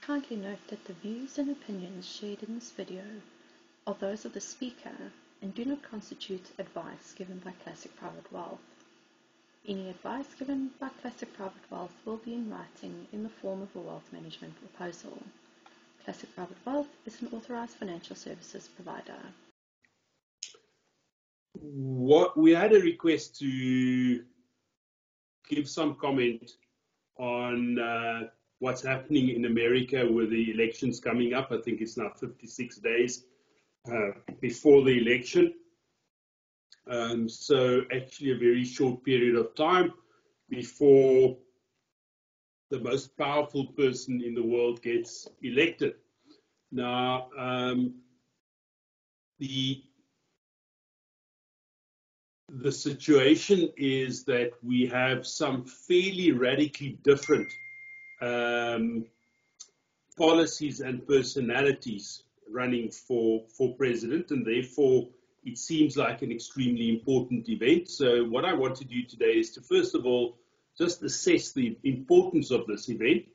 Kindly note that the views and opinions shared in this video are those of the speaker and do not constitute advice given by Classic Private Wealth. Any advice given by Classic Private Wealth will be in writing in the form of a wealth management proposal. Classic Private Wealth is an authorized financial services provider. We had a request to give some comment on what's happening in America with the elections coming up. I think it's now 56 days before the election. So actually a very short period of time before the most powerful person in the world gets elected. Now, the situation is that we have some fairly radically different policies and personalities running for president, and therefore it seems like an extremely important event. So what I want to do today is to, first of all, just assess the importance of this event,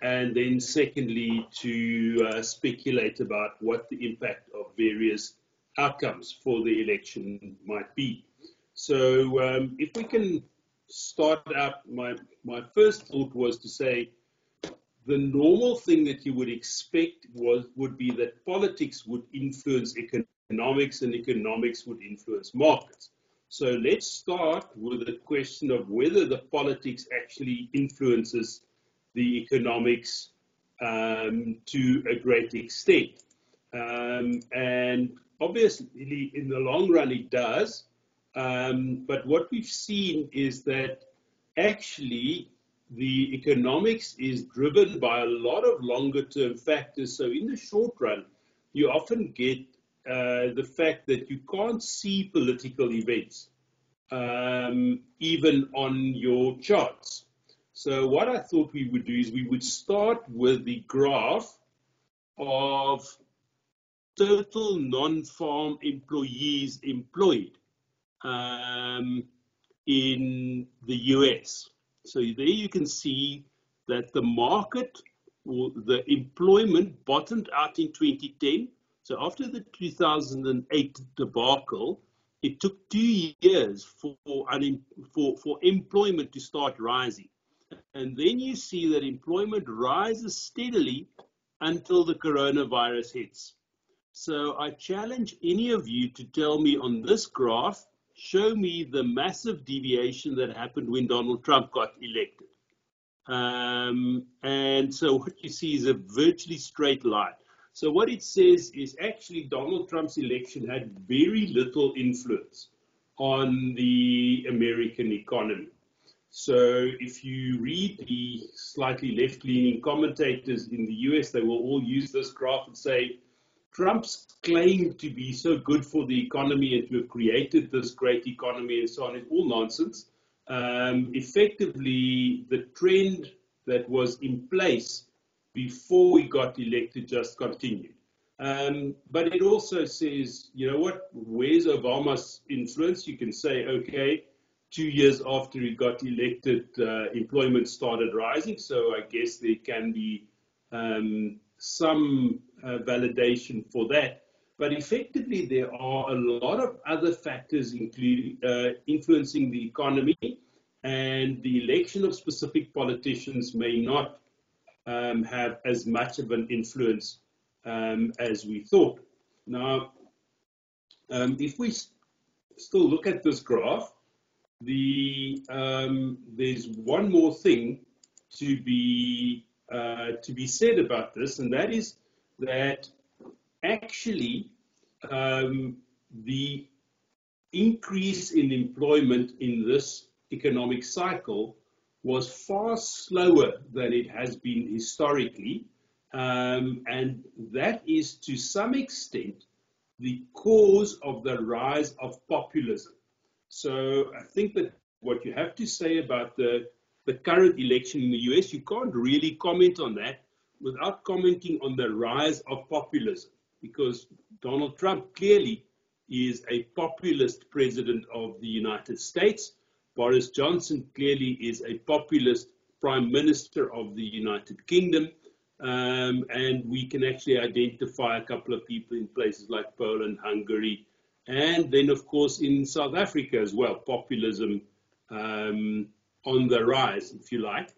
and then secondly, to speculate about what the impact of various outcomes for the election might be. So if we can start out, my first thought was to say the normal thing that you would expect would be that politics would influence economics and economics would influence markets. So let's start with the question of whether the politics actually influences the economics to a great extent. And obviously, in the long run, it does. But what we've seen is that actually the economics is driven by a lot of longer term factors. So in the short run, you often get the fact that you can't see political events, even on your charts. So what I thought we would do is we would start with the graph of total non-farm employees employed in the US. So there you can see that the market, or the employment, bottomed out in 2010. So after the 2008 debacle, it took 2 years for employment to start rising. And then you see that employment rises steadily until the coronavirus hits. So I challenge any of you to tell me on this graph, show me the massive deviation that happened when Donald Trump got elected. And so what you see is a virtually straight line. So what it says is actually Donald Trump's election had very little influence on the American economy. So if you read the slightly left-leaning commentators in the US, they will all use this graph and say, Trump's claim to be so good for the economy and to have created this great economy and so on is all nonsense. Effectively, the trend that was in place before he got elected just continued. But it also says, you know what, where's Obama's influence? You can say, okay, 2 years after he got elected, employment started rising. So I guess there can be some validation for that. But effectively, there are a lot of other factors including influencing the economy, and the election of specific politicians may not have as much of an influence as we thought. Now, if we still look at this graph, there's one more thing to be said about this, and that is that actually the increase in employment in this economic cycle was far slower than it has been historically, and that is to some extent the cause of the rise of populism. So I think that what you have to say about the current election in the US, you can't really comment on that without commenting on the rise of populism, because Donald Trump clearly is a populist president of the United States. Boris Johnson clearly is a populist prime minister of the United Kingdom. and we can actually identify a couple of people in places like Poland, Hungary, and then, of course, in South Africa as well, populism on the rise, if you like.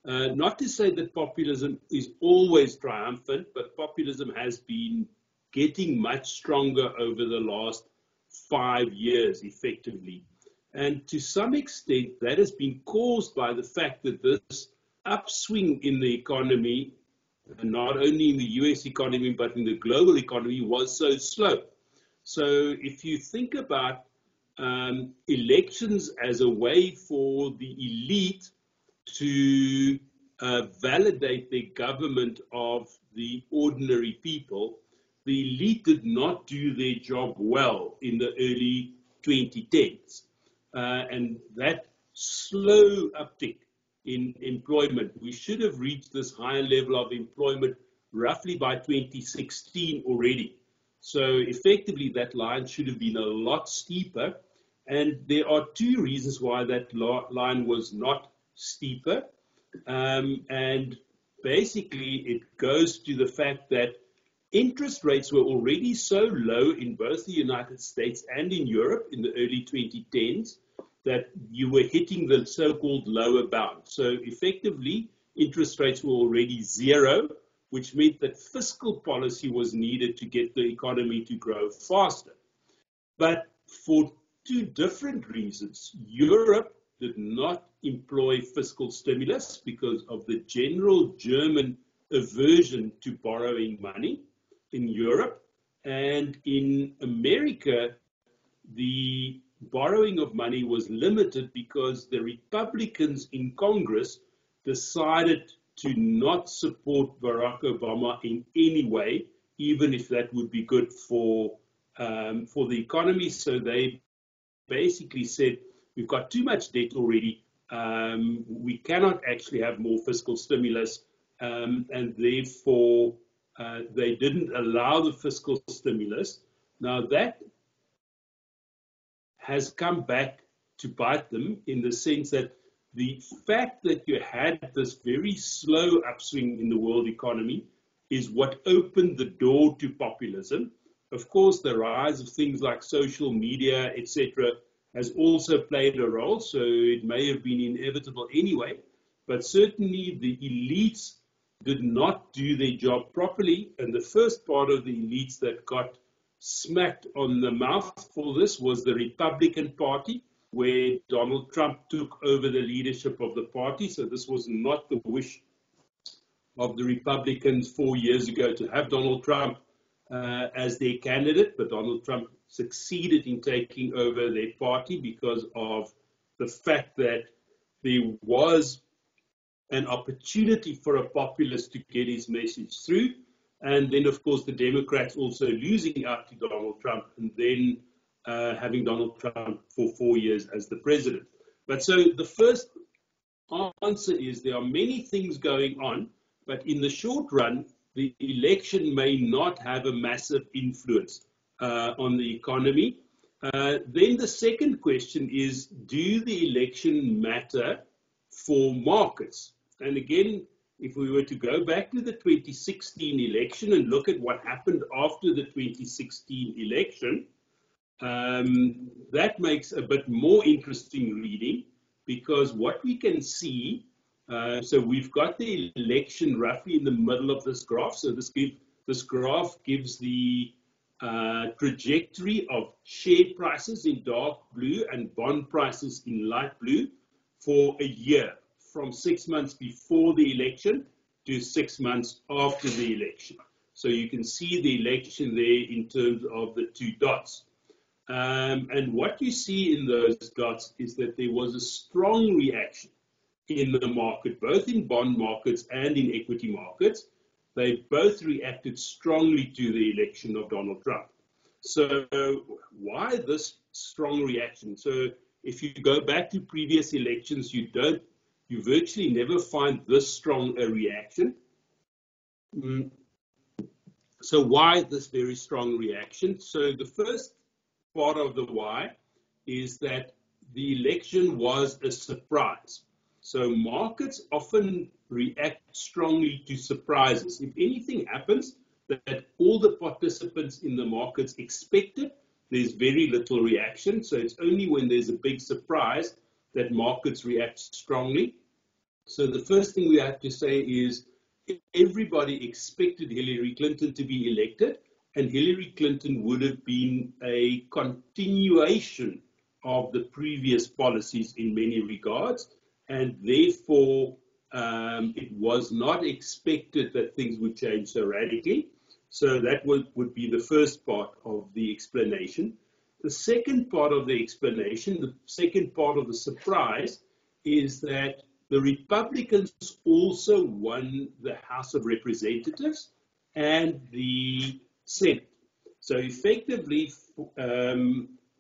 Not to say that populism is always triumphant, but populism has been getting much stronger over the last 5 years, effectively. And to some extent, that has been caused by the fact that this upswing in the economy, and not only in the US economy, but in the global economy, was so slow. So if you think about elections as a way for the elite to validate the government of the ordinary people, the elite did not do their job well in the early 2010s. And that slow uptick in employment, we should have reached this higher level of employment roughly by 2016 already. So effectively, that line should have been a lot steeper. And there are two reasons why that line was not steeper. And basically, it goes to the fact that interest rates were already so low in both the United States and in Europe in the early 2010s that you were hitting the so-called lower bound. So effectively, interest rates were already zero, which meant that fiscal policy was needed to get the economy to grow faster. But for two different reasons, Europe did not employ fiscal stimulus because of the general German aversion to borrowing money in Europe. And in America, the borrowing of money was limited because the Republicans in Congress decided to not support Barack Obama in any way, even if that would be good for the economy. So they basically said, we've got too much debt already. We cannot actually have more fiscal stimulus, and therefore they didn't allow the fiscal stimulus. Now that has come back to bite them in the sense that the fact that you had this very slow upswing in the world economy is what opened the door to populism. Of course, the rise of things like social media, etc., has also played a role, so it may have been inevitable anyway, but certainly the elites did not do their job properly, and the first part of the elites that got smacked on the mouth for this was the Republican Party, where Donald Trump took over the leadership of the party. So this was not the wish of the Republicans 4 years ago to have Donald Trump as their candidate, but Donald Trump succeeded in taking over their party because of the fact that there was an opportunity for a populist to get his message through. And then, of course, the Democrats also losing out to Donald Trump and then having Donald Trump for 4 years as the president. But so the first answer is there are many things going on, but in the short run, the election may not have a massive influence on the economy. Then the second question is, do the election matter for markets? And again, if we were to go back to the 2016 election and look at what happened after the 2016 election, that makes a bit more interesting reading, because what we can see, so we've got the election roughly in the middle of this graph. So this graph gives the trajectory of share prices in dark blue and bond prices in light blue for a year, from 6 months before the election to 6 months after the election. So you can see the election there in terms of the two dots. And what you see in those dots is that there was a strong reaction in the market, both in bond markets and in equity markets. They both reacted strongly to the election of Donald Trump. So why this strong reaction? So if you go back to previous elections, you virtually never find this strong a reaction. So why this very strong reaction? So the first part of the why is that the election was a surprise. So markets often react strongly to surprises. If anything happens that all the participants in the markets expected, there's very little reaction. So it's only when there's a big surprise that markets react strongly. So the first thing we have to say is everybody expected Hillary Clinton to be elected, and Hillary Clinton would have been a continuation of the previous policies in many regards, and therefore it was not expected that things would change so radically. So that would be the first part of the explanation. The second part of the explanation, the second part of the surprise, is that the Republicans also won the House of Representatives and the Senate. So effectively,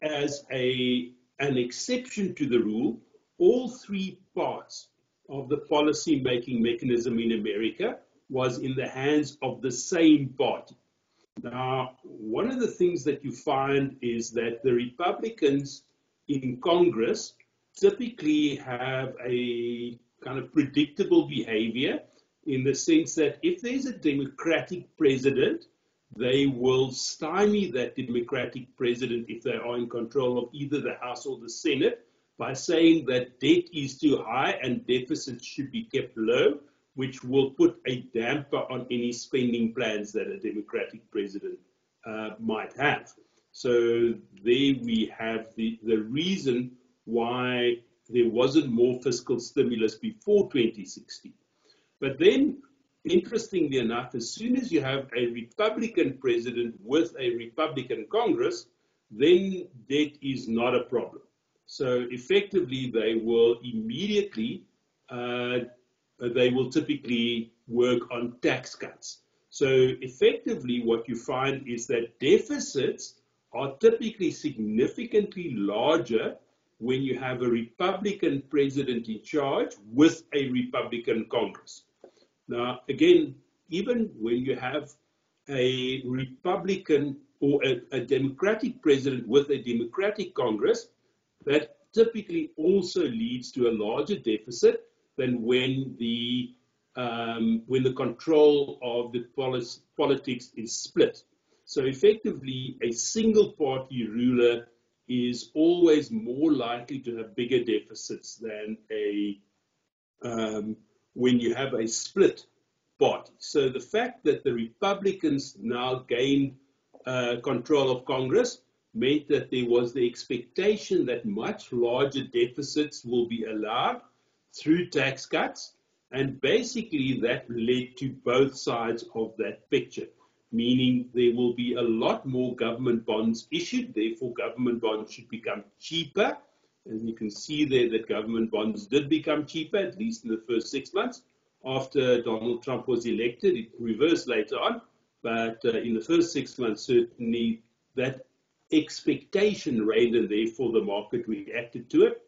as an exception to the rule, all three parts of the policy-making mechanism in America was in the hands of the same party. Now, one of the things that you find is that the Republicans in Congress typically have a kind of predictable behavior in the sense that if there's a Democratic president, they will stymie that Democratic president if they are in control of either the House or the Senate by saying that debt is too high and deficits should be kept low, which will put a damper on any spending plans that a Democratic president might have. So there we have the reason why there wasn't more fiscal stimulus before 2016. But then, interestingly enough, as soon as you have a Republican president with a Republican Congress, then debt is not a problem. So effectively, they will immediately, they will typically work on tax cuts. So effectively, what you find is that deficits are typically significantly larger when you have a Republican president in charge with a Republican Congress. Now, again, even when you have a Republican or a Democratic president with a Democratic Congress, that typically also leads to a larger deficit than when the control of the politics is split. So effectively, a single party ruler is always more likely to have bigger deficits than when you have a split party. So the fact that the Republicans now gained control of Congress meant that there was the expectation that much larger deficits will be allowed through tax cuts, and basically that led to both sides of that picture, meaning there will be a lot more government bonds issued, therefore government bonds should become cheaper. And you can see there that government bonds did become cheaper, at least in the first 6 months. After Donald Trump was elected, it reversed later on, but in the first 6 months, certainly that expectation reigned, and therefore the market reacted to it.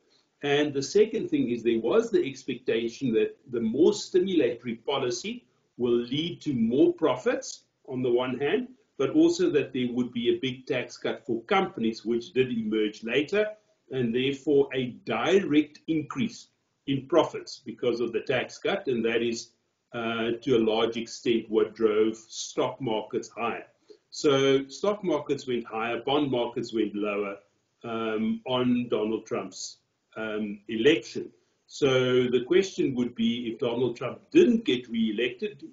And the second thing is there was the expectation that the more stimulatory policy will lead to more profits on the one hand, but also that there would be a big tax cut for companies, which did emerge later, and therefore a direct increase in profits because of the tax cut, and that is to a large extent what drove stock markets higher. So stock markets went higher, bond markets went lower on Donald Trump's election. So the question would be, if Donald Trump didn't get re-elected,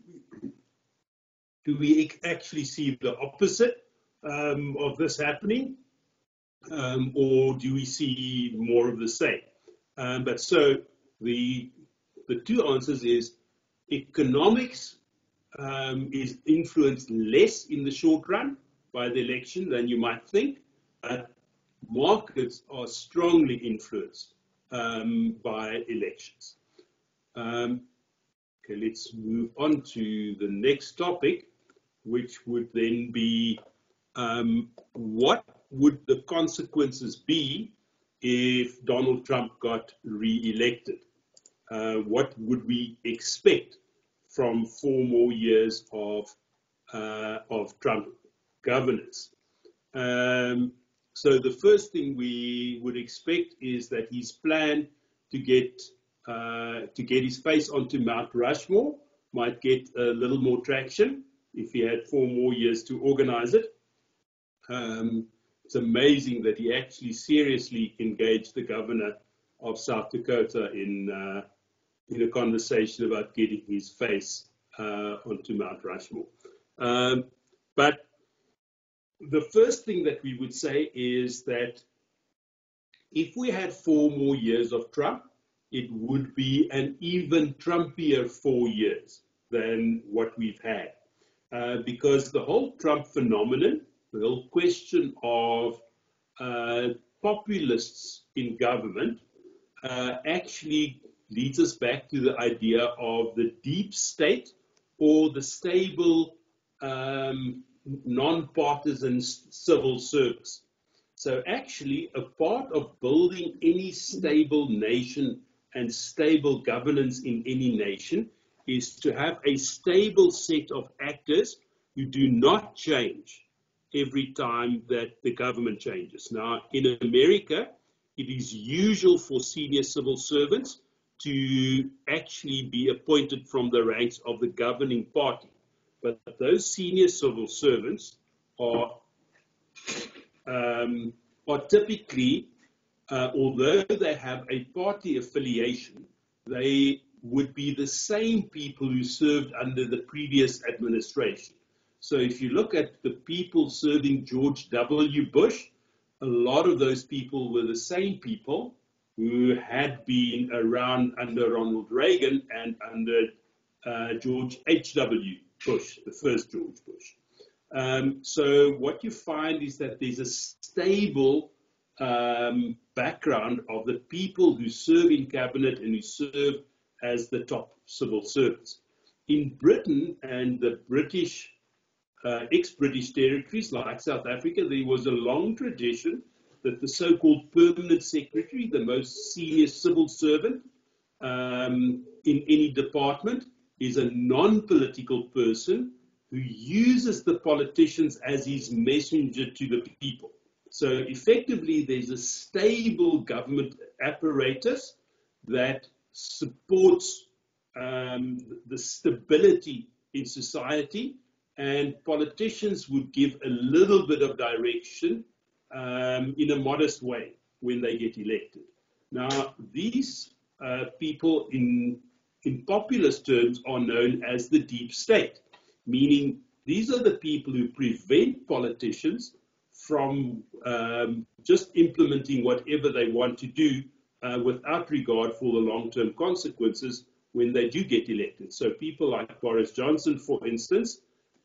do we actually see the opposite of this happening, or do we see more of the same? But so the two answers is economics is influenced less in the short run by the election than you might think. Markets are strongly influenced by elections. Okay, let's move on to the next topic, which would then be what would the consequences be if Donald Trump got re-elected? What would we expect from 4 more years of Trump governance? So the first thing we would expect is that his plan to get to get his face onto Mount Rushmore might get a little more traction if he had 4 more years to organize it. It's amazing that he actually seriously engaged the governor of South Dakota in a conversation about getting his face onto Mount Rushmore. But the first thing that we would say is that if we had 4 more years of Trump, it would be an even Trumpier 4 years than what we've had. Because the whole Trump phenomenon, the whole question of populists in government actually leads us back to the idea of the deep state or the stable non-partisan civil service. So actually, a part of building any stable nation and stable governance in any nation is to have a stable set of actors who do not change every time that the government changes. Now, in America, it is usual for senior civil servants to actually be appointed from the ranks of the governing party. But those senior civil servants are typically, although they have a party affiliation, they would be the same people who served under the previous administration. So if you look at the people serving George W. Bush, a lot of those people were the same people who had been around under Ronald Reagan and under George H.W. Bush, the first George Bush. So what you find is that there's a stable background of the people who serve in cabinet and who serve as the top civil servants. In Britain and the British, ex-British territories like South Africa, there was a long tradition that the so-called permanent secretary, the most senior civil servant in any department, is a non-political person who uses the politicians as his messenger to the people. So effectively, there's a stable government apparatus that supports the stability in society, and politicians would give a little bit of direction in a modest way when they get elected. Now, these people in populist terms are known as the deep state, meaning these are the people who prevent politicians from just implementing whatever they want to do without regard for the long-term consequences when they do get elected. So people like Boris Johnson, for instance,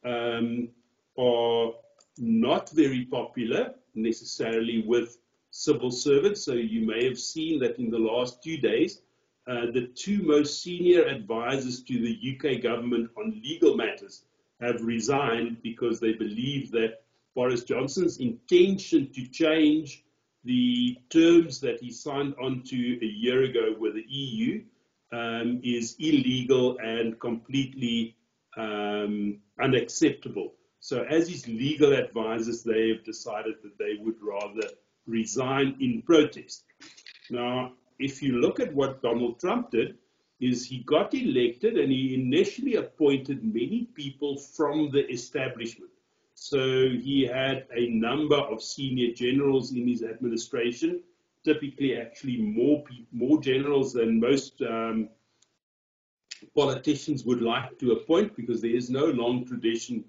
are not very popular necessarily with civil servants. So you may have seen that in the last 2 days, the 2 most senior advisors to the UK government on legal matters have resigned because they believe that Boris Johnson's intention to change the terms that he signed on to a year ago with the EU is illegal and completely unacceptable. So as his legal advisors, they have decided that they would rather resign in protest. Now, if you look at what Donald Trump did, is he got elected and he initially appointed many people from the establishment. So he had a number of senior generals in his administration, typically actually more generals than most politicians would like to appoint, because there is no long tradition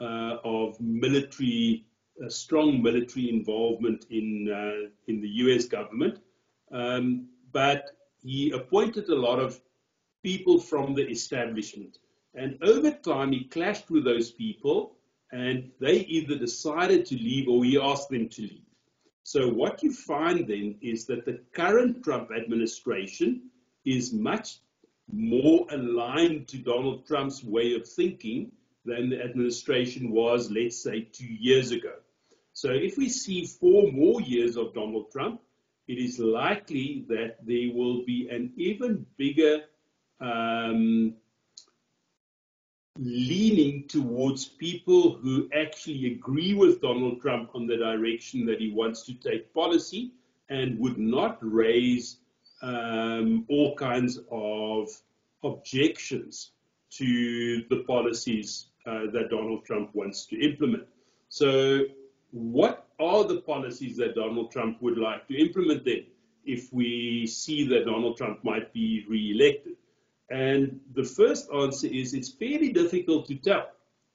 of strong military involvement in the US government. But he appointed a lot of people from the establishment. And over time, he clashed with those people, and they either decided to leave or he asked them to leave. So what you find then is that the current Trump administration is much more aligned to Donald Trump's way of thinking than the administration was, let's say, 2 years ago. So if we see 4 more years of Donald Trump, it is likely that there will be an even bigger leaning towards people who actually agree with Donald Trump on the direction that he wants to take policy and would not raise all kinds of objections to the policies that Donald Trump wants to implement. So what are the policies that Donald Trump would like to implement then if we see that Donald Trump might be re-elected? And the first answer is it's fairly difficult to tell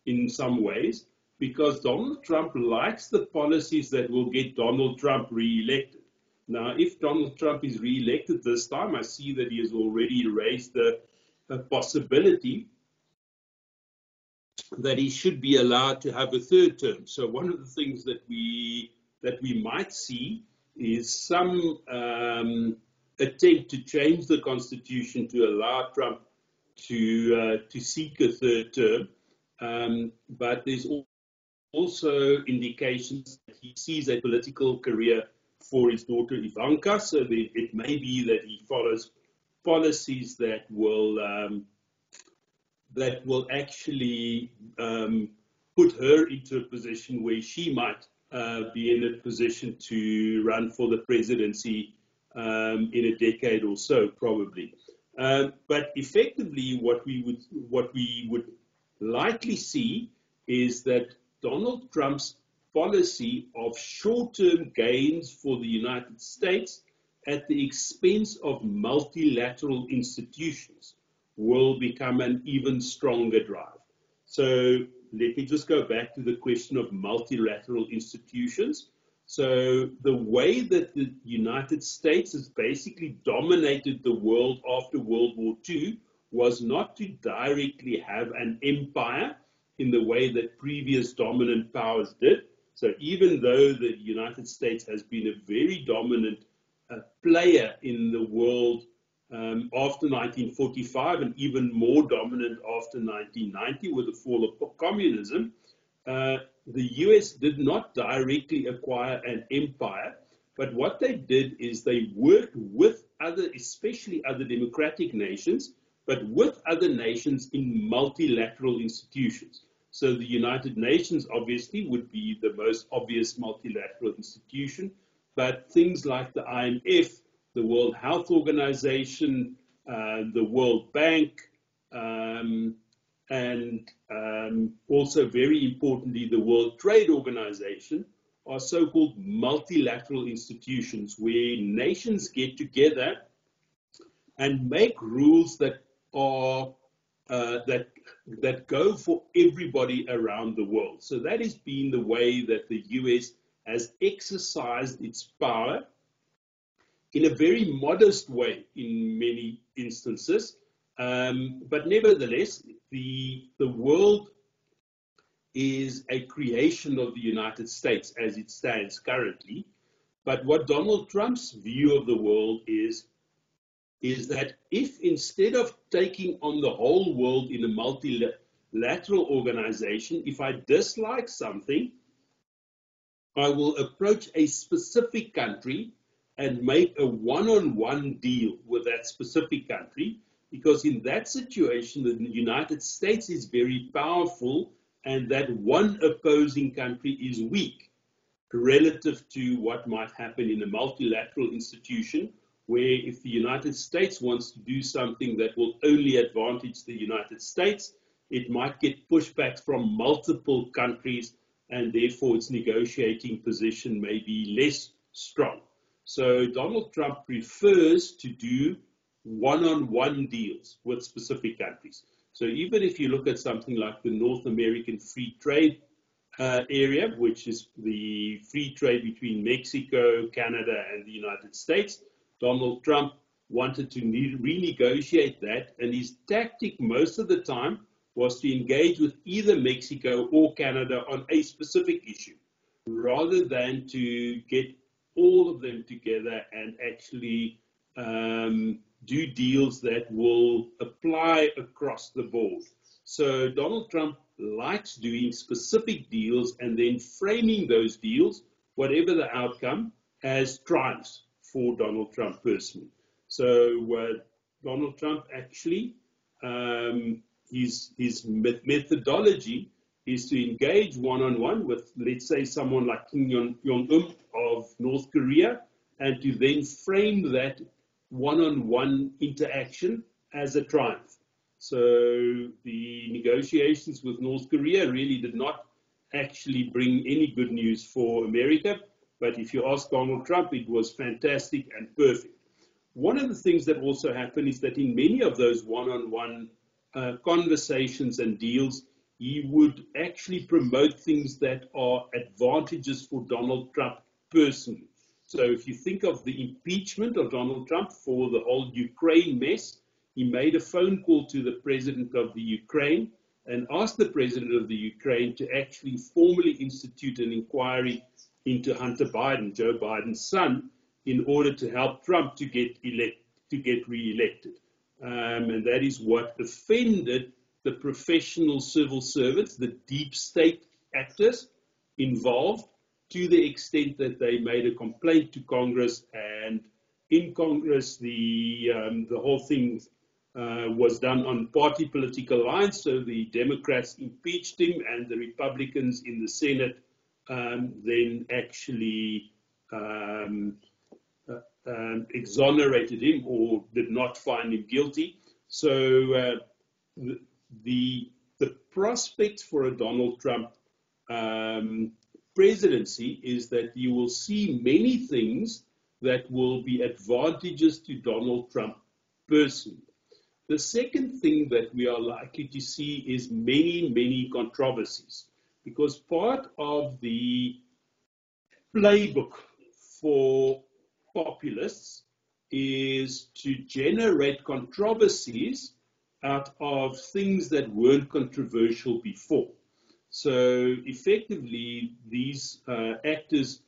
in some ways, because Donald Trump likes the policies that will get Donald Trump re-elected. Now, if Donald Trump is re-elected this time, I see that he has already raised the possibility that he should be allowed to have a third term. So one of the things that we might see is some attempt to change the Constitution to allow Trump to seek a third term. But there's also indications that he sees a political career for his daughter Ivanka, so that it may be that he follows policies that will actually put her into a position where she might be in a position to run for the presidency in a decade or so, probably. But effectively, what we would likely see is that Donald Trump's policy of short-term gains for the United States at the expense of multilateral institutions will become an even stronger drive. So let me just go back to the question of multilateral institutions. So the way that the United States has basically dominated the world after World War II was not to directly have an empire in the way that previous dominant powers did. So even though the United States has been a very dominant player in the world after 1945 and even more dominant after 1990 with the fall of communism, the US did not directly acquire an empire, but what they did is they worked with other, especially other democratic nations, but with other nations in multilateral institutions. So the United Nations obviously would be the most obvious multilateral institution, but things like the IMF, the World Health Organization, the World Bank, and also very importantly, the World Trade Organization are so-called multilateral institutions where nations get together and make rules that are that go for everybody around the world. So that has been the way that the US has exercised its power in a very modest way in many instances. But nevertheless, the world is a creation of the United States as it stands currently. But what Donald Trump's view of the world is that if instead of taking on the whole world in a multilateral organization, if I dislike something, I will approach a specific country and make a one-on-one deal with that specific country, because in that situation, the United States is very powerful and that one opposing country is weak relative to what might happen in a multilateral institution, where if the United States wants to do something that will only advantage the United States, it might get pushback from multiple countries, and therefore its negotiating position may be less strong. So Donald Trump prefers to do one-on-one deals with specific countries. So even if you look at something like the North American Free Trade area, which is the free trade between Mexico, Canada, and the United States, Donald Trump wanted to renegotiate that, and his tactic most of the time was to engage with either Mexico or Canada on a specific issue, rather than to get all of them together and actually do deals that will apply across the board. So Donald Trump likes doing specific deals and then framing those deals, whatever the outcome, as triumphs for Donald Trump personally. So Donald Trump actually, his methodology is to engage one-on-one with, let's say, someone like Kim Jong-un of North Korea, and to then frame that one-on-one interaction as a triumph. So the negotiations with North Korea really did not actually bring any good news for America. But if you ask Donald Trump, it was fantastic and perfect. One of the things that also happened is that in many of those one-on-one conversations and deals, he would actually promote things that are advantages for Donald Trump personally. So if you think of the impeachment of Donald Trump for the whole Ukraine mess, he made a phone call to the president of the Ukraine and asked the president of the Ukraine to actually formally institute an inquiry into Hunter Biden, Joe Biden's son, in order to help Trump to get reelected. And that is what offended the professional civil servants, the deep state actors involved, to the extent that they made a complaint to Congress, and in Congress the whole thing was done on party political lines. So the Democrats impeached him, and the Republicans in the Senate then actually exonerated him or did not find him guilty. So the prospect for a Donald Trump presidency is that you will see many things that will be advantageous to Donald Trump personally. The second thing that we are likely to see is many controversies, because part of the playbook for populists is to generate controversies out of things that weren't controversial before. So effectively, these actors,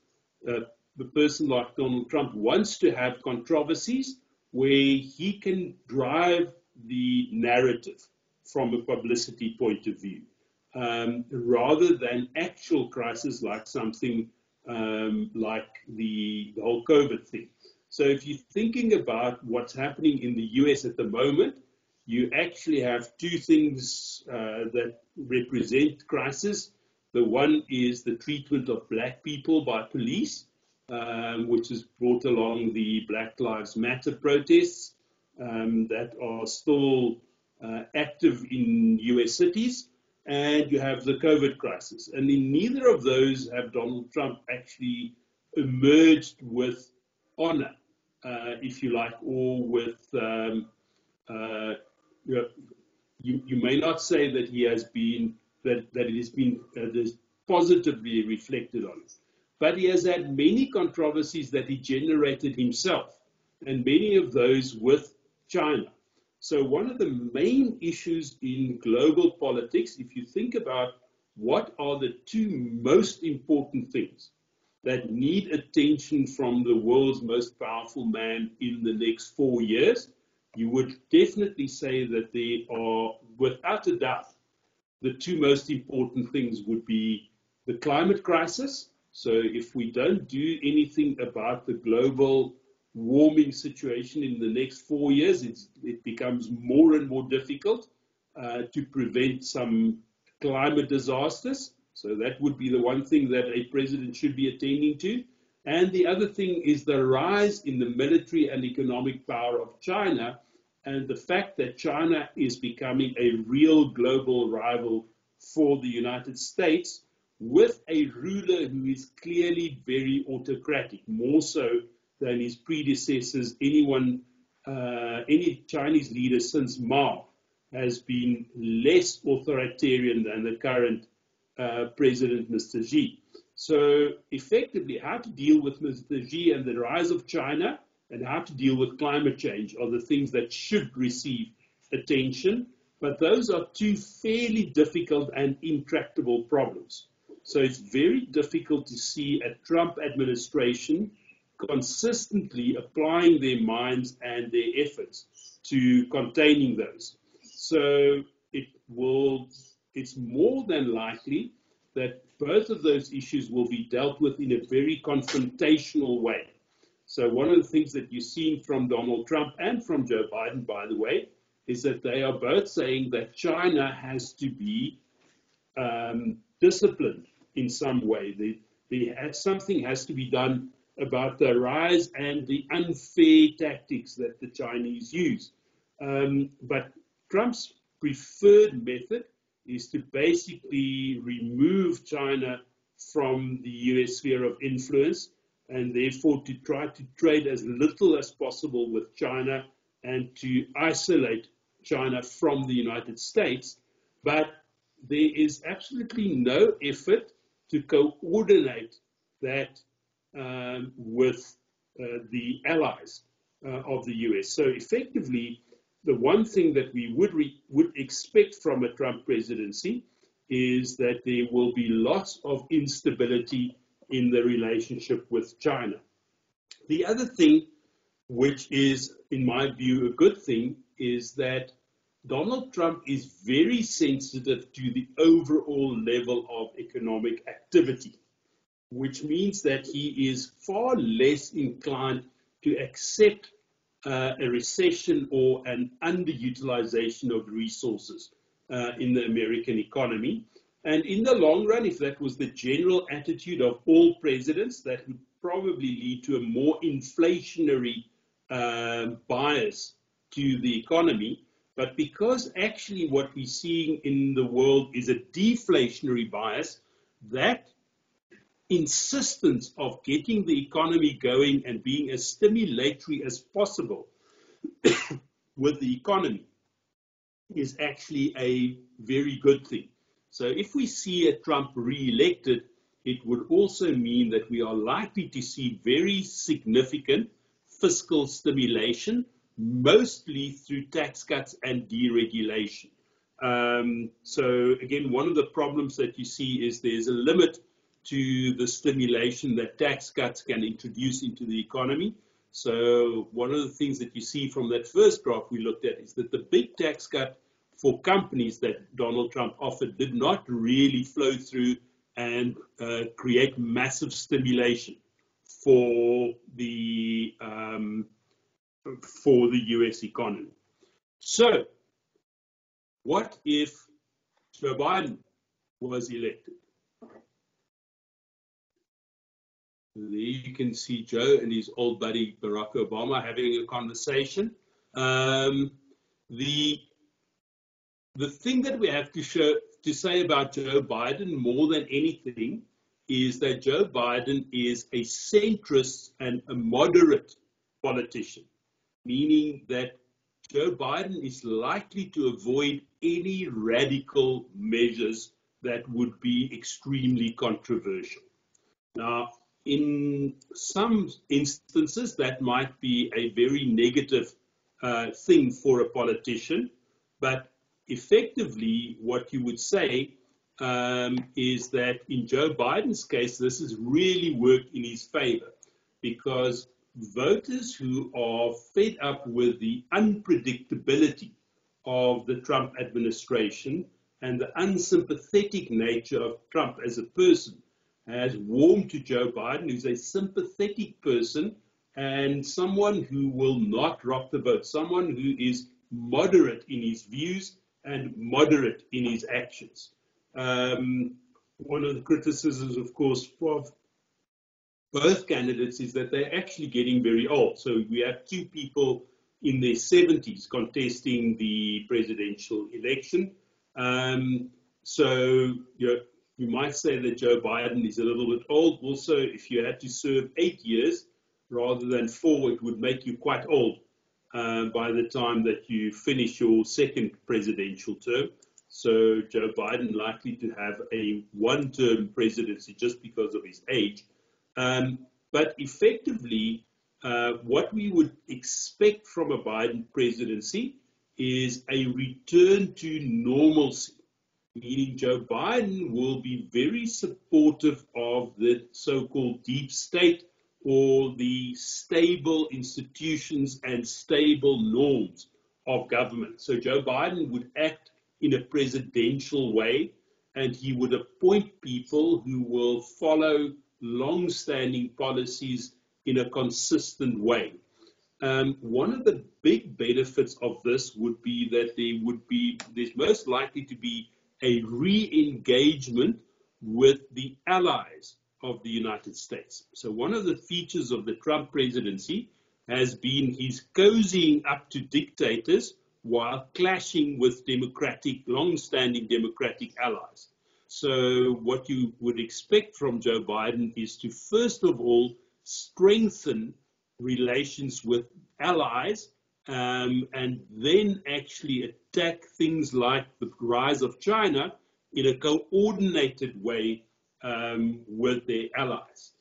the person like Donald Trump wants to have controversies where he can drive the narrative from a publicity point of view, rather than actual crisis like something like the whole COVID thing. So if you're thinking about what's happening in the US at the moment, you actually have two things that represent crisis. The one is the treatment of black people by police, which has brought along the Black Lives Matter protests that are still active in US cities. And you have the COVID crisis. And in neither of those have Donald Trump actually emerged with honor, if you like, or with, you may not say that he has been, that it has been positively reflected on. But he has had many controversies that he generated himself, and many of those with China. So one of the main issues in global politics, if you think about what are the two most important things that need attention from the world's most powerful man in the next 4 years, you would definitely say that they are, without a doubt, the two most important things would be the climate crisis. So if we don't do anything about the global warming situation in the next 4 years, it becomes more and more difficult to prevent some climate disasters. So that would be the one thing that a president should be attending to. And the other thing is the rise in the military and economic power of China, and the fact that China is becoming a real global rival for the United States, with a ruler who is clearly very autocratic, more so than his predecessors. Any Chinese leader since Mao has been less authoritarian than the current president, Mr. Xi. So effectively, how to deal with Mr. Xi and the rise of China, and how to deal with climate change are the things that should receive attention. But those are two fairly difficult and intractable problems. So it's very difficult to see a Trump administration consistently applying their minds and their efforts to containing those. So it's more than likely that both of those issues will be dealt with in a very confrontational way. So one of the things that you've seen from Donald Trump and from Joe Biden, by the way, is that they are both saying that China has to be disciplined in some way. Something has to be done about the rise and the unfair tactics that the Chinese use. But Trump's preferred method is to basically remove China from the US sphere of influence, and therefore to try to trade as little as possible with China and to isolate China from the United States. But there is absolutely no effort to coordinate that with the allies of the US. So effectively, the one thing that we would expect from a Trump presidency is that there will be lots of instability in the relationship with China. The other thing, which is, in my view, a good thing, is that Donald Trump is very sensitive to the overall level of economic activity, which means that he is far less inclined to accept a recession or an underutilization of resources in the American economy. And in the long run, if that was the general attitude of all presidents, that would probably lead to a more inflationary bias to the economy. But because actually what we're seeing in the world is a deflationary bias, that insistence of getting the economy going and being as stimulatory as possible with the economy is actually a very good thing. So if we see a Trump re-elected, it would also mean that we are likely to see very significant fiscal stimulation, mostly through tax cuts and deregulation. So again, one of the problems that you see is there's a limit to the stimulation that tax cuts can introduce into the economy. So one of the things that you see from that first graph we looked at is that the big tax cut for companies that Donald Trump offered did not really flow through and create massive stimulation for the US economy. So what if Joe Biden was elected? There you can see Joe and his old buddy Barack Obama having a conversation. The thing that we have to say about Joe Biden more than anything is that Joe Biden is a centrist and a moderate politician, meaning that Joe Biden is likely to avoid any radical measures that would be extremely controversial. Now, in some instances, that might be a very negative thing for a politician, but effectively what you would say is that in Joe Biden's case, this has really worked in his favor, because voters who are fed up with the unpredictability of the Trump administration and the unsympathetic nature of Trump as a person has warmed to Joe Biden, who's a sympathetic person and someone who will not rock the boat, someone who is moderate in his views and moderate in his actions. One of the criticisms, of course, of both candidates is that they're actually getting very old. So we have two people in their 70s contesting the presidential election. You might say that Joe Biden is a little bit old. Also, if you had to serve 8 years rather than 4, it would make you quite old by the time that you finish your second presidential term. So Joe Biden likely to have a one-term presidency just because of his age. But effectively, what we would expect from a Biden presidency is a return to normalcy, meaning Joe Biden will be very supportive of the so-called deep state or the stable institutions and stable norms of government. So Joe Biden would act in a presidential way, and he would appoint people who will follow long-standing policies in a consistent way. One of the big benefits of this would be that there's most likely to be a re-engagement with the allies of the United States. So one of the features of the Trump presidency has been his cozying up to dictators while clashing with long-standing democratic allies. So what you would expect from Joe Biden is to, first of all, strengthen relations with allies, and then actually attack things like the rise of China in a coordinated way with their allies.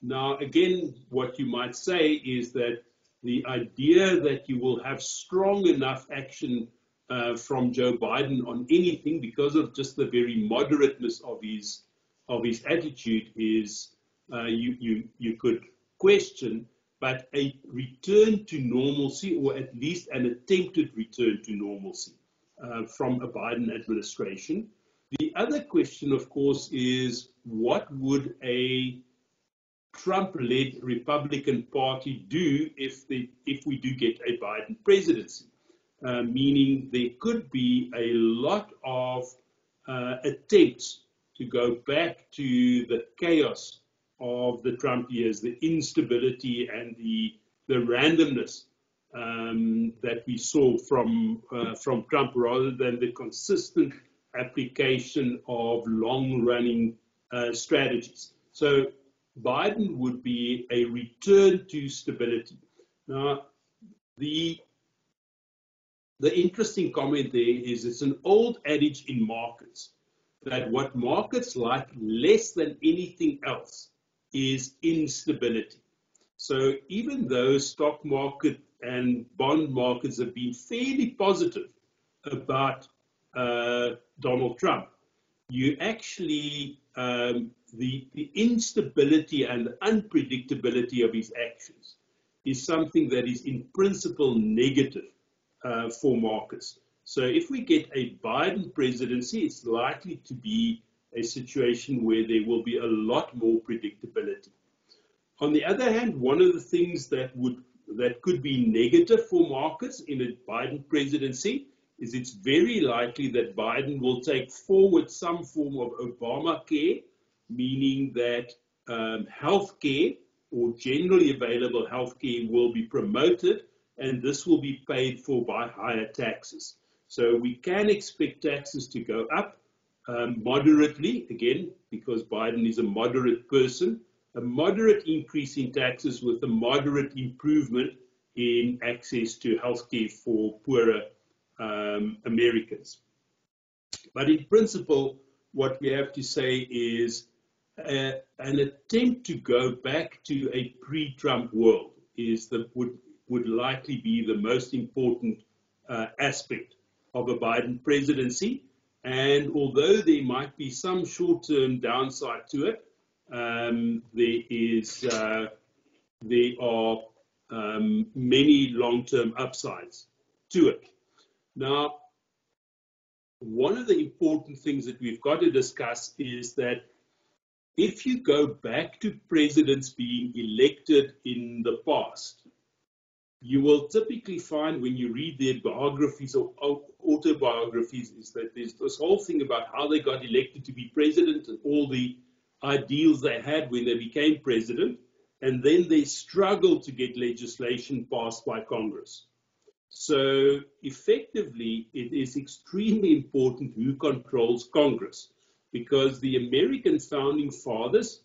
Now, again, what you might say is that the idea that you will have strong enough action from Joe Biden on anything because of just the very moderateness of his attitude is you could question, but a return to normalcy, or at least an attempted return to normalcy from a Biden administration. The other question, of course, is what would a Trump-led Republican Party do if we do get a Biden presidency? Meaning there could be a lot of attempts to go back to the chaos of the Trump years, the instability and the randomness that we saw from Trump, rather than the consistent application of long-running strategies. So Biden would be a return to stability. Now, the interesting comment there is it's an old adage in markets that what markets like less than anything else is instability. So even though stock market and bond markets have been fairly positive about Donald Trump, you actually, the instability and the unpredictability of his actions is something that is in principle negative for markets. So if we get a Biden presidency, it's likely to be a situation where there will be a lot more predictability. On the other hand, one of the things that could be negative for markets in a Biden presidency is it's very likely that Biden will take forward some form of Obamacare, meaning that health care or generally available health care will be promoted, and this will be paid for by higher taxes. So we can expect taxes to go up moderately, again, because Biden is a moderate person, a moderate increase in taxes with a moderate improvement in access to health care for poorer Americans. But in principle, what we have to say is an attempt to go back to a pre-Trump world would likely be the most important aspect of a Biden presidency. And although there might be some short-term downside to it, there are many long-term upsides to it. Now, one of the important things that we've got to discuss is that if you go back to presidents being elected in the past, you will typically find when you read their biographies or autobiographies is that there's this whole thing about how they got elected to be president and all the ideals they had when they became president, and then they struggled to get legislation passed by Congress. So effectively, it is extremely important who controls Congress, because the American founding fathers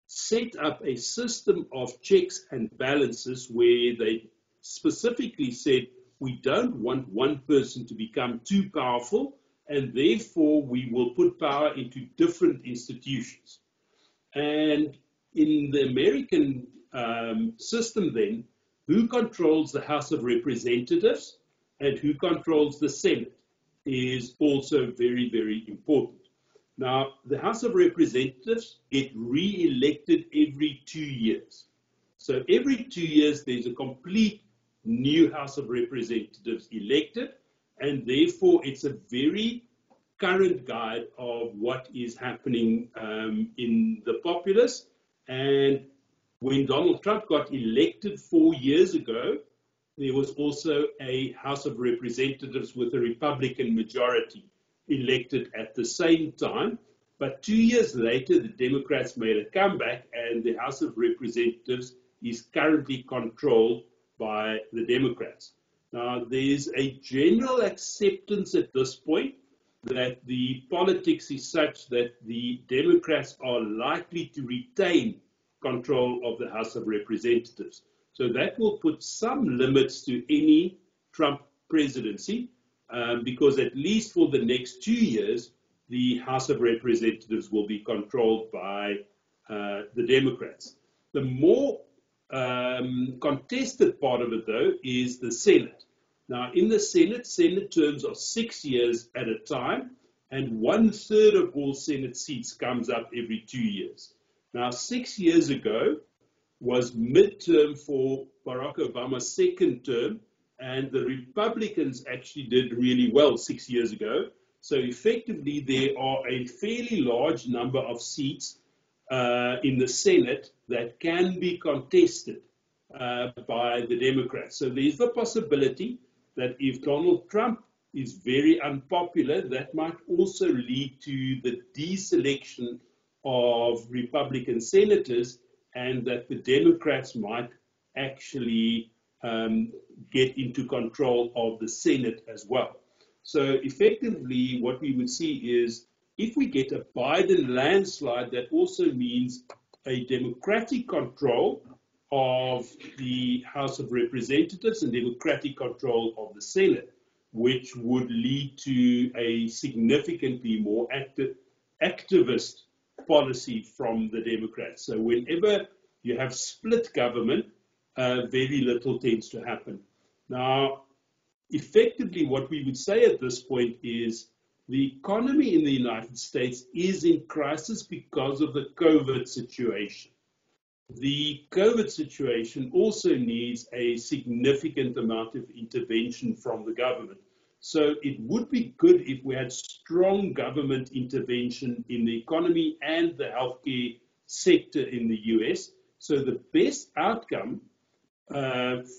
set up a system of checks and balances where they specifically said, we don't want one person to become too powerful, and therefore we will put power into different institutions. And in the American system then, who controls the House of Representatives and who controls the Senate is also very, very important. Now, the House of Representatives get re-elected every 2 years. So every 2 years, there's a complete new House of Representatives elected, and therefore it's a very current guide of what is happening in the populace. And when Donald Trump got elected 4 years ago, there was also a House of Representatives with a Republican majority elected at the same time. But 2 years later, the Democrats made a comeback, and the House of Representatives is currently controlled by the Democrats. Now, there's a general acceptance at this point that the politics is such that the Democrats are likely to retain control of the House of Representatives. So that will put some limits to any Trump presidency, because at least for the next 2 years, the House of Representatives will be controlled by the Democrats. The more contested part of it, though, is the Senate. Now, in the Senate terms are 6 years at a time, and 1/3 of all Senate seats comes up every 2 years. Now, 6 years ago was midterm for Barack Obama's second term, and the Republicans actually did really well 6 years ago. So effectively, there are a fairly large number of seats in the Senate that can be contested by the Democrats. So there's the possibility that if Donald Trump is very unpopular, that might also lead to the deselection of Republican senators, and that the Democrats might actually get into control of the Senate as well. So effectively, what we would see is if we get a Biden landslide, that also means a Democratic control of the House of Representatives and Democratic control of the Senate, which would lead to a significantly more activist policy from the Democrats. So whenever you have split government, very little tends to happen. Now, effectively, what we would say at this point is the economy in the United States is in crisis because of the COVID situation. The COVID situation also needs a significant amount of intervention from the government. So it would be good if we had strong government intervention in the economy and the healthcare sector in the US. So the best outcome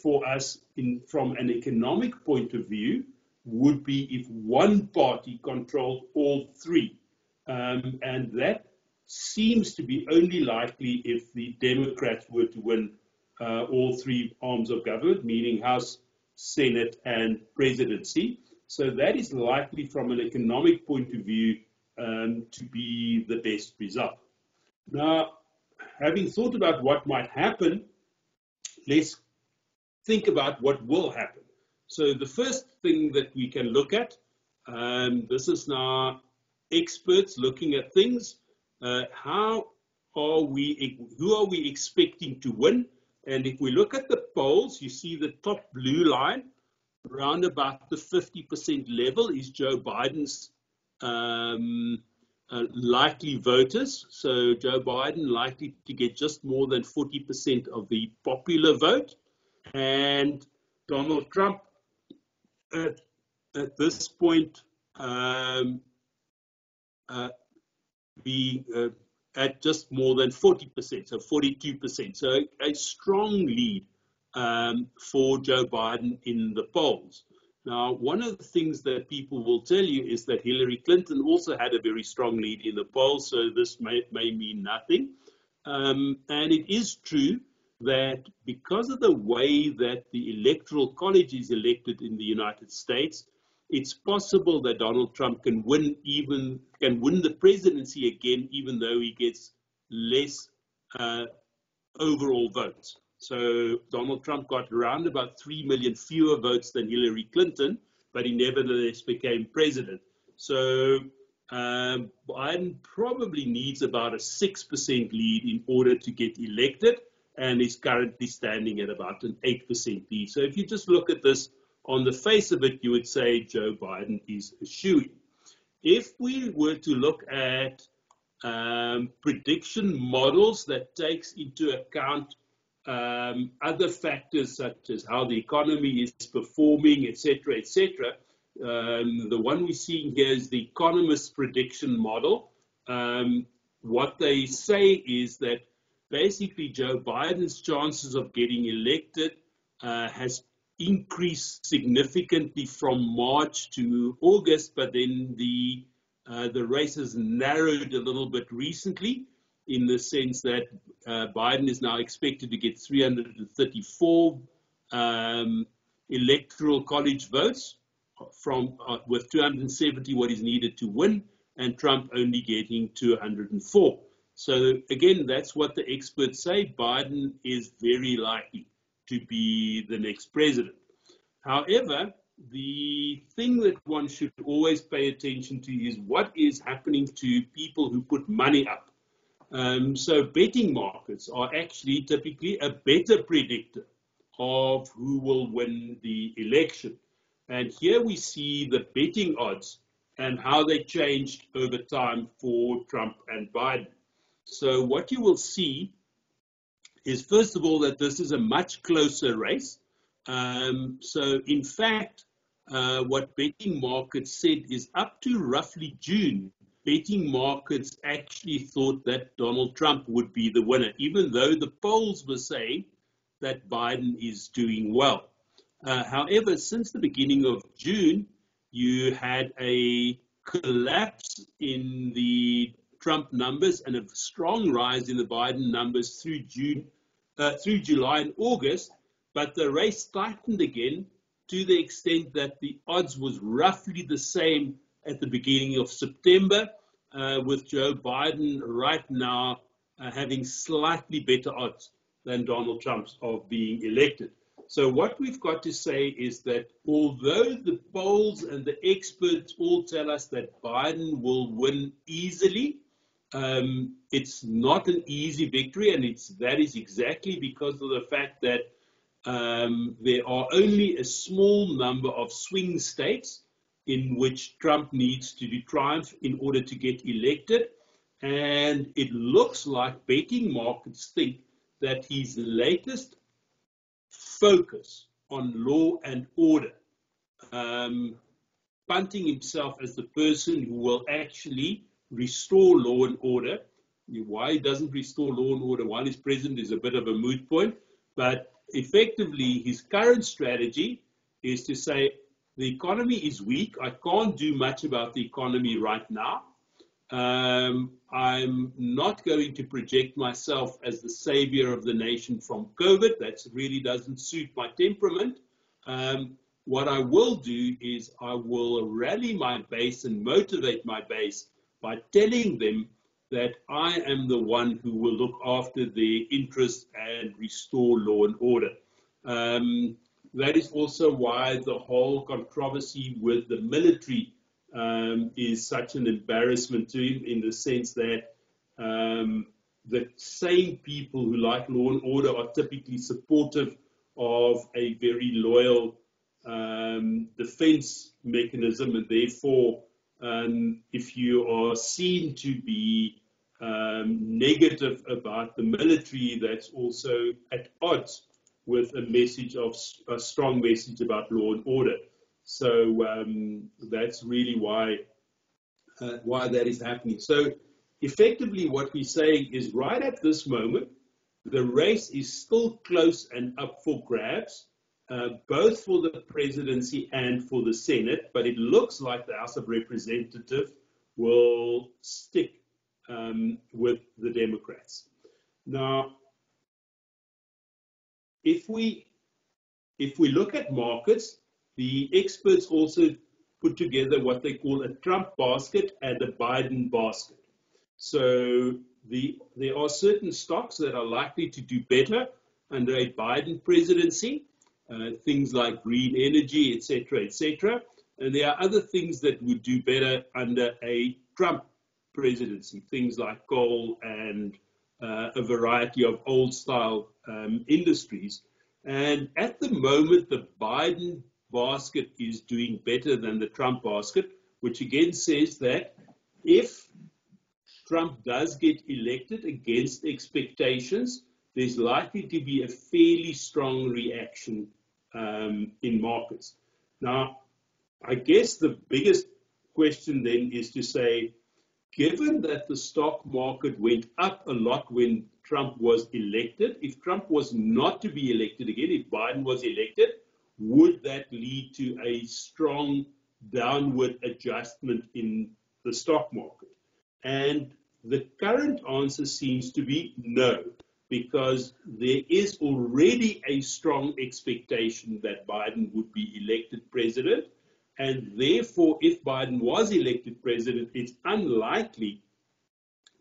for us from an economic point of view would be if one party controlled all three. And that seems to be only likely if the Democrats were to win all three arms of government, meaning House, Senate, and presidency. So that is likely from an economic point of view to be the best result. Now, having thought about what might happen, let's think about what will happen. So the first thing that we can look at, this is now experts looking at things. Who are we expecting to win? And if we look at the polls, you see the top blue line, around about the 50% level is Joe Biden's likely voters. So Joe Biden likely to get just more than 40% of the popular vote. And Donald Trump at this point be at just more than 40%, so 42%. So a strong lead for Joe Biden in the polls. Now, one of the things that people will tell you is that Hillary Clinton also had a very strong lead in the polls, so this may mean nothing. And it is true that because of the way that the Electoral College is elected in the United States, it's possible that Donald Trump can win the presidency again, even though he gets less overall votes. So Donald Trump got around about 3 million fewer votes than Hillary Clinton, but he nevertheless became president. So Biden probably needs about a 6% lead in order to get elected, and is currently standing at about an 8% lead. So if you just look at this, on the face of it, you would say Joe Biden is a shoo-in. If we were to look at prediction models that takes into account other factors such as how the economy is performing, etc., etc., the one we're seeing here is the economist prediction model. What they say is that basically Joe Biden's chances of getting elected has increased significantly from March to August, but then the The race has narrowed a little bit recently in the sense that Biden is now expected to get 334 electoral college votes from with 270 what is needed to win, and Trump only getting 204. So again, that's what the experts say. Biden is very likely to be the next president. However, the thing that one should always pay attention to is what is happening to people who put money up. So betting markets are actually typically a better predictor of who will win the election. And here we see the betting odds and how they changed over time for Trump and Biden. So what you will see is, first of all, that this is a much closer race. So in fact, what betting markets said is up to roughly June, betting markets actually thought that Donald Trump would be the winner, even though the polls were saying that Biden is doing well. However, since the beginning of June, you had a collapse in the Trump numbers and a strong rise in the Biden numbers through July and August, but the race tightened again to the extent that the odds was roughly the same at the beginning of September, with Joe Biden right now having slightly better odds than Donald Trump's of being elected. So what we've got to say is that although the polls and the experts all tell us that Biden will win easily, it's not an easy victory, and that is exactly because of the fact that there are only a small number of swing states in which Trump needs to triumph in order to get elected. And it looks like betting markets think that his latest focus on law and order, punting himself as the person who will actually restore law and order. Why he doesn't restore law and order while he's president is a bit of a moot point, but effectively his current strategy is to say the economy is weak, I can't do much about the economy right now. I'm not going to project myself as the savior of the nation from COVID. That really doesn't suit my temperament. What I will do is I will rally my base and motivate my base by telling them that I am the one who will look after their interests and restore law and order. That is also why the whole controversy with the military is such an embarrassment to him, in the sense that the same people who like law and order are typically supportive of a very loyal defense mechanism, and therefore if you are seen to be negative about the military, that's also at odds with a strong message about law and order. So that's really why that is happening. So effectively what we're saying is, right at this moment, the race is still close and up for grabs, both for the presidency and for the Senate, but it looks like the House of Representatives will stick with the Democrats. Now, if we look at markets, the experts also put together what they call a Trump basket and a Biden basket. So there are certain stocks that are likely to do better under a Biden presidency, things like green energy, etc., etc. And there are other things that would do better under a Trump presidency, things like coal and a variety of old-style industries. And at the moment, the Biden basket is doing better than the Trump basket, which again says that if Trump does get elected against expectations, there's likely to be a fairly strong reaction in markets. Now, I guess the biggest question then is to say, given that the stock market went up a lot when Trump was elected, if Trump was not to be elected again, if Biden was elected, would that lead to a strong downward adjustment in the stock market? And the current answer seems to be no, because there is already a strong expectation that Biden would be elected president. And therefore, if Biden was elected president, it's unlikely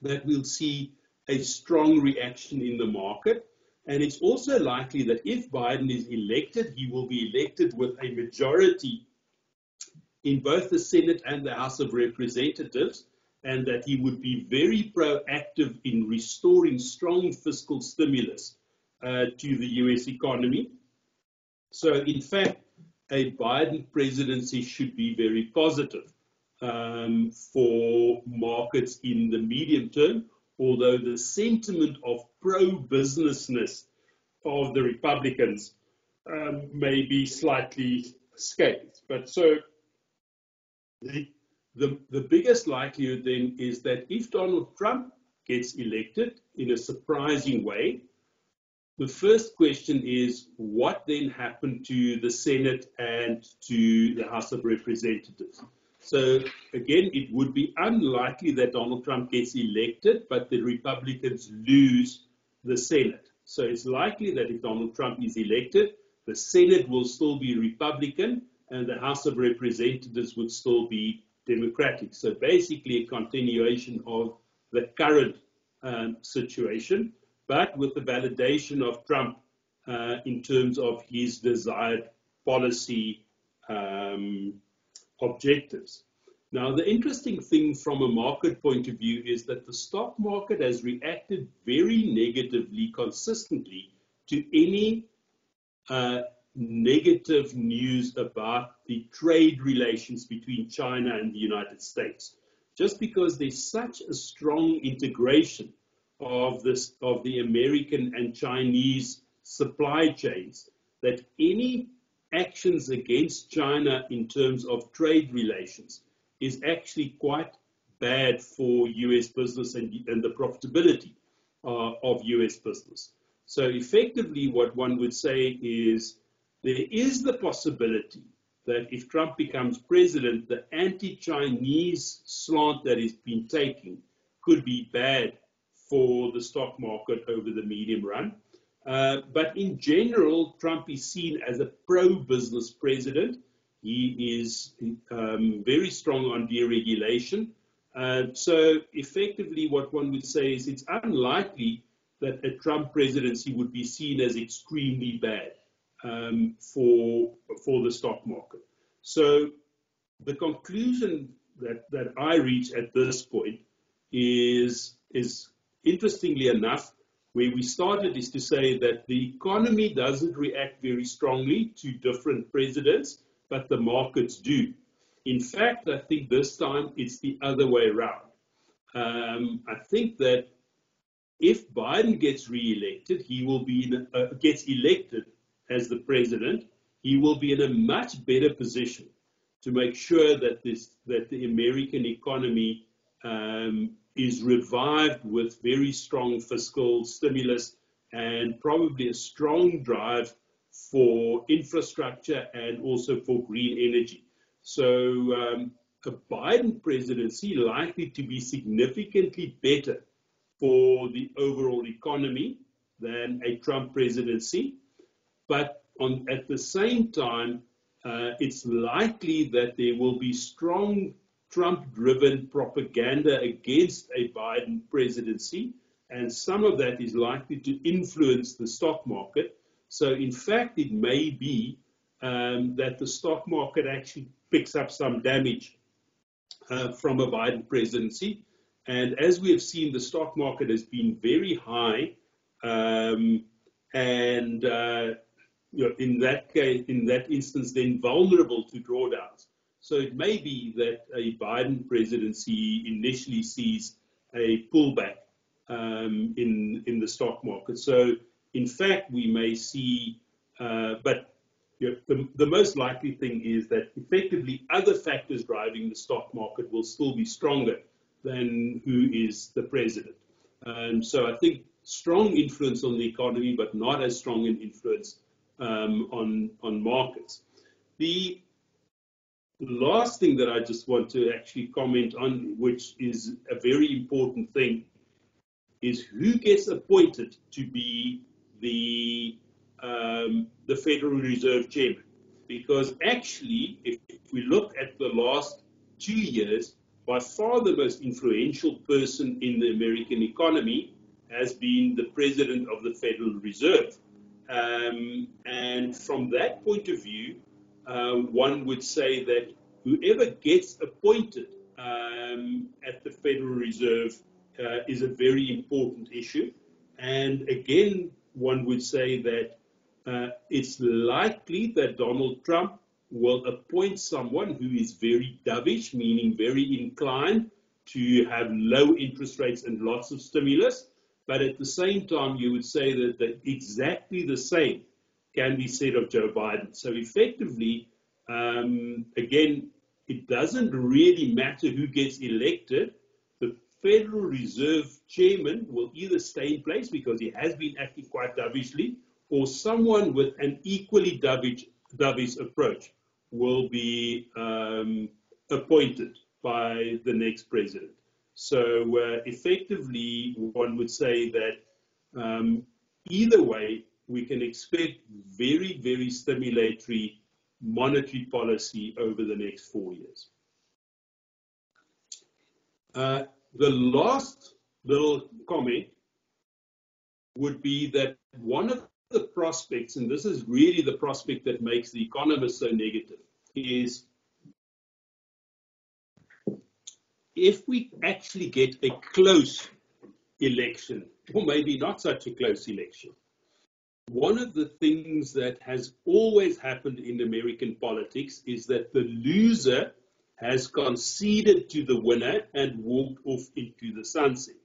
that we'll see a strong reaction in the market. And it's also likely that if Biden is elected, he will be elected with a majority in both the Senate and the House of Representatives, and that he would be very proactive in restoring strong fiscal stimulus to the US economy. So, in fact, a Biden presidency should be very positive for markets in the medium term, although the sentiment of pro-businessness of the Republicans may be slightly scathed. But so the biggest likelihood then is that if Donald Trump gets elected in a surprising way, the first question is what then happened to the Senate and to the House of Representatives? So again, it would be unlikely that Donald Trump gets elected, but the Republicans lose the Senate. So it's likely that if Donald Trump is elected, the Senate will still be Republican and the House of Representatives would still be Democratic. So basically a continuation of the current situation, but with the validation of Trump in terms of his desired policy objectives. Now, the interesting thing from a market point of view is that the stock market has reacted very negatively consistently to any negative news about the trade relations between China and the United States, just because there's such a strong integration of the American and Chinese supply chains that any actions against China in terms of trade relations is actually quite bad for US business and the profitability of US business. So effectively what one would say is there is the possibility that if Trump becomes president, the anti-Chinese slant that he's been taking could be bad for the stock market over the medium run. But in general, Trump is seen as a pro-business president. He is very strong on deregulation. So effectively what one would say is it's unlikely that a Trump presidency would be seen as extremely bad for the stock market. So the conclusion that I reach at this point is interestingly enough, where we started is to say that the economy doesn't react very strongly to different presidents, but the markets do. In fact, I think this time it's the other way around. I think that if Biden gets re-elected, he will be gets elected as the president, he will be in a much better position to make sure that the American economy is revived with very strong fiscal stimulus and probably a strong drive for infrastructure and also for green energy. So a Biden presidency likely to be significantly better for the overall economy than a Trump presidency. But at the same time, it's likely that there will be strong Trump-driven propaganda against a Biden presidency, and some of that is likely to influence the stock market. So in fact, it may be that the stock market actually picks up some damage from a Biden presidency. And as we have seen, the stock market has been very high, and in that instance, then vulnerable to drawdowns. So it may be that a Biden presidency initially sees a pullback in the stock market. So in fact, we may see, but the most likely thing is that effectively other factors driving the stock market will still be stronger than who is the president. So I think strong influence on the economy, but not as strong an influence on markets. last thing that I just want to actually comment on, which is a very important thing, is who gets appointed to be the Federal Reserve Chairman. Because actually, if we look at the last 2 years, by far the most influential person in the American economy has been the President of the Federal Reserve. And from that point of view, one would say that whoever gets appointed at the Federal Reserve is a very important issue. And again, one would say that it's likely that Donald Trump will appoint someone who is very dovish, meaning very inclined to have low interest rates and lots of stimulus. But at the same time, you would say that exactly the same can be said of Joe Biden. So effectively, again, it doesn't really matter who gets elected. The Federal Reserve Chairman will either stay in place because he has been acting quite dovishly, or someone with an equally dovish approach will be appointed by the next president. So effectively, one would say that either way, we can expect very, very stimulatory monetary policy over the next 4 years. The last little comment would be that one of the prospects, and this is really the prospect that makes the economists so negative, is if we actually get a close election, or maybe not such a close election. One of the things that has always happened in American politics is that the loser has conceded to the winner and walked off into the sunset.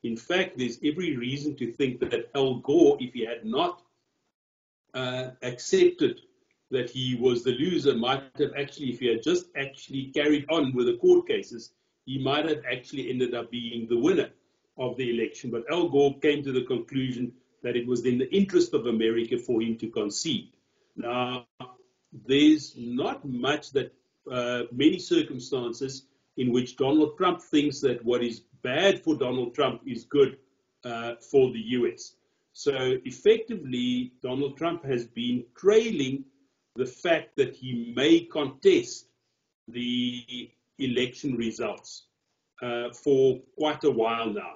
In fact, there's every reason to think that Al Gore, if he had not accepted that he was the loser, might have actually, if he had just actually carried on with the court cases, he might have actually ended up being the winner of the election. But Al Gore came to the conclusion that it was in the interest of America for him to concede. Now, there's not much that many circumstances in which Donald Trump thinks that what is bad for Donald Trump is good for the US. So effectively, Donald Trump has been trailing the fact that he may contest the election results for quite a while now.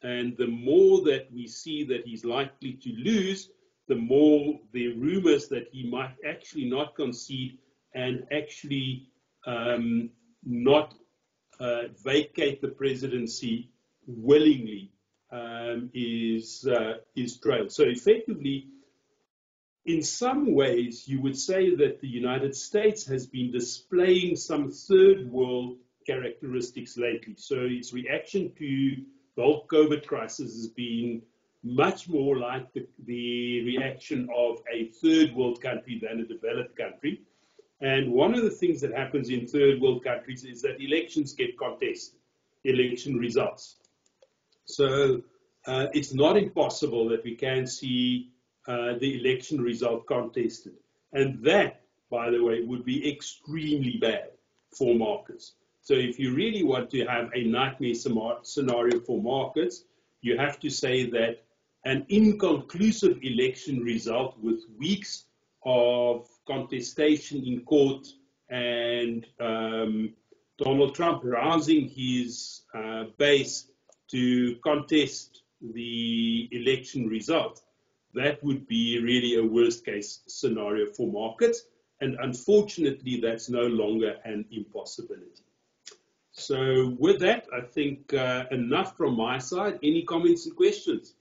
And the more that we see that he's likely to lose, the more the rumors that he might actually not concede and actually not vacate the presidency willingly is trailed. So effectively, in some ways, you would say that the United States has been displaying some third world characteristics lately. So its reaction to the whole COVID crisis has been much more like the reaction of a third world country than a developed country. And one of the things that happens in third world countries is that elections get contested, election results. So it's not impossible that we can see the election result contested. And that, by the way, would be extremely bad for markets. So if you really want to have a nightmare scenario for markets, you have to say that an inconclusive election result with weeks of contestation in court and Donald Trump rousing his base to contest the election result, that would be really a worst case scenario for markets. And unfortunately, that's no longer an impossibility. So with that, I think enough from my side. Any comments and questions?